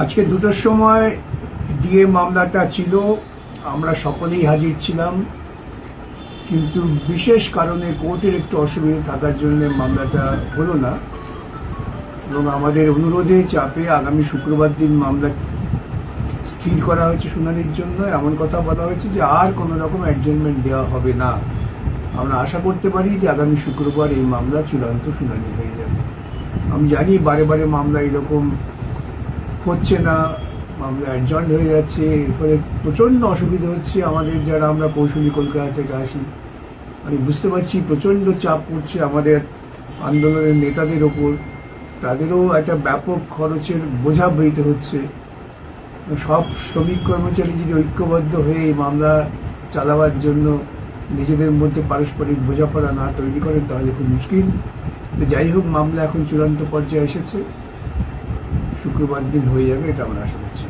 আজকে 2টোর সময় ডিএ মামলাটা ছিল, আমরা সকলেই হাজির ছিলাম, কিন্তু বিশেষ কারণে কোর্টের একটু অসুবিধা থাকার জন্য মামলাটা হলো না এবং আমাদের অনুরোধে চাপে আগামী শুক্রবার দিন মামলা স্থির করা হয়েছে শুনানির জন্য। এমন কথা বলা হয়েছে যে আর কোনো রকম অ্যাডজার্নমেন্ট দেওয়া হবে না। আমরা আশা করতে পারি যে আগামী শুক্রবার এই মামলা চূড়ান্ত শুনানি হয়ে যাবে। আমি জানি বারে বারে মামলা এরকম হচ্ছে না, মামলা অ্যাডজর্ন হয়ে যাচ্ছে, এর ফলে প্রচণ্ড অসুবিধা হচ্ছে আমাদের, যারা আমরা কৌশলী কলকাতা থেকে আসি। আমি বুঝতে পারছি প্রচণ্ড চাপ পড়ছে আমাদের আন্দোলনের নেতাদের ওপর, তাদেরও একটা ব্যাপক খরচের বোঝা বইতে হচ্ছে। সব শ্রমিক কর্মচারী যদি ঐক্যবদ্ধ হয়ে এই মামলা চালাবার জন্য নিজেদের মধ্যে পারস্পরিক বোঝাপড়া না তৈরি করেন তাহলে খুব মুশকিল। যাই হোক, মামলা এখন চূড়ান্ত পর্যায়ে এসেছে, শুক্রবার দিন হয়ে যাবে, এটা আমরা আশা করছি।